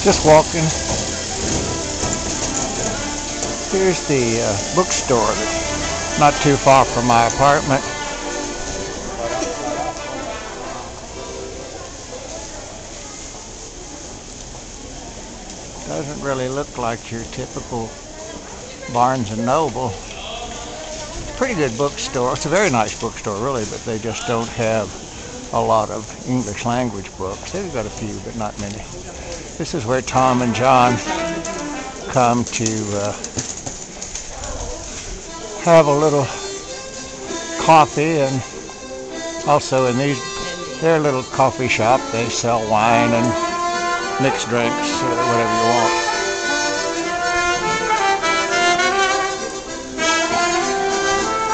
Just walking. Here's the bookstore that's not too far from my apartment. Doesn't really look like your typical Barnes and Noble. Pretty good bookstore. It's a very nice bookstore, really, but they just don't have a lot of English language books. They've got a few, but not many. This is where Tom and John come to have a little coffee, and also in their little coffee shop they sell wine and mixed drinks, whatever you want.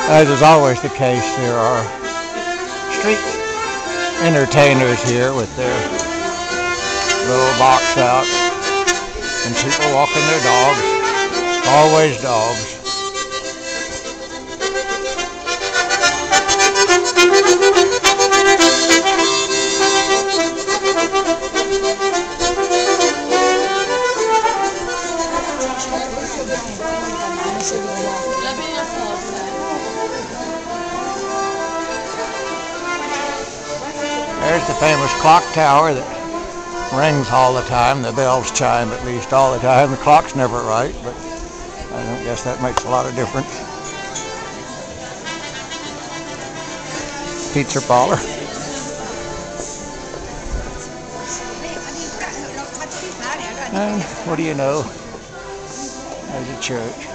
As is always the case, there are street entertainers here with their little box out, and people walking their dogs. Always dogs. There's the famous clock tower that rings all the time. The bells chime at least all the time. The clock's never right, but I don't guess that makes a lot of difference. Pizza parlor. And what do you know? There's a church.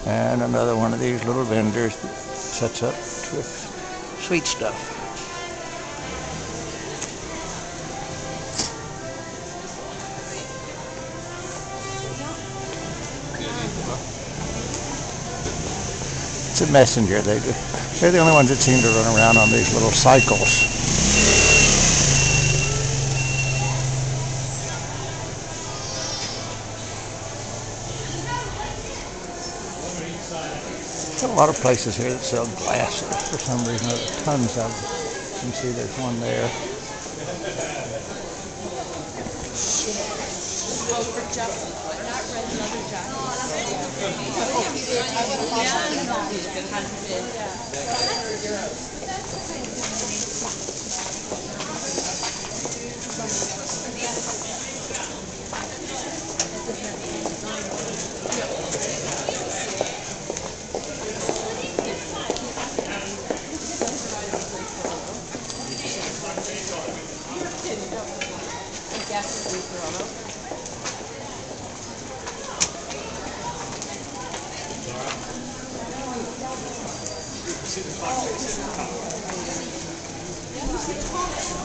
And another one of these little vendors that sets up with sweet stuff. It's a messenger. They're the only ones that seem to run around on these little cycles. A lot of places here that sell glasses for some reason. There's tons of them. You can see there's one there.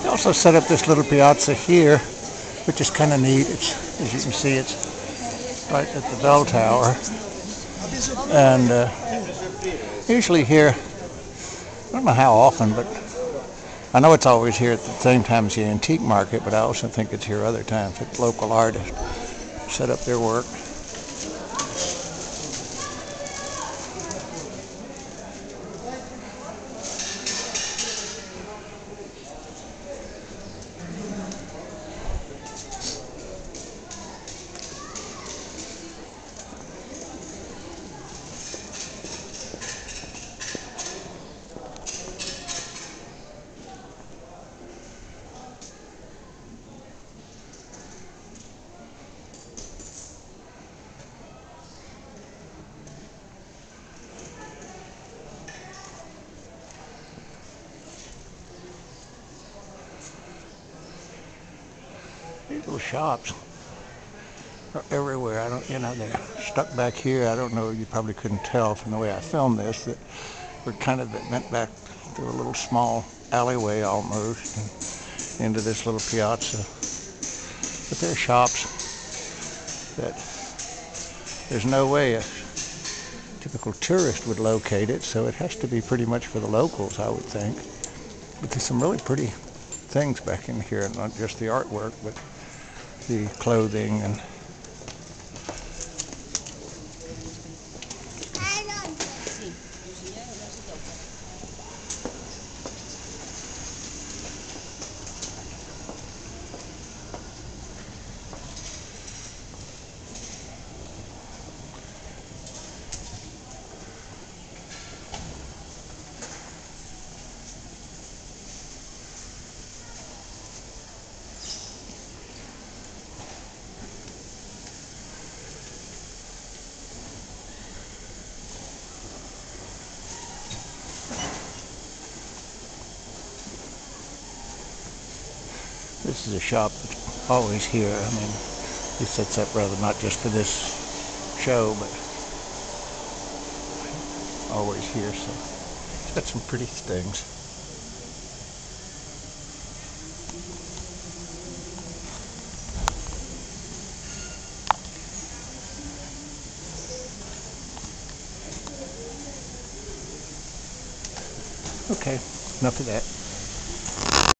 They also set up this little piazza here, which is kind of neat. It's, as you can see, it's right at the bell tower. And usually here, I don't know how often, but I know it's always here at the same time as the antique market, but I also think it's here other times that local artists set up their work. These little shops are everywhere. They're stuck back here. I don't know, you probably couldn't tell from the way I filmed this, that we're kind of went back through a little small alleyway almost and into this little piazza. But there are shops that there's no way a typical tourist would locate it, so it has to be pretty much for the locals, I would think. But there's some really pretty things back in here, not just the artwork, but the clothing and This is a shop that's always here. I mean, he sets up rather not just for this show, but always here. So it's got some pretty things. Okay, enough of that.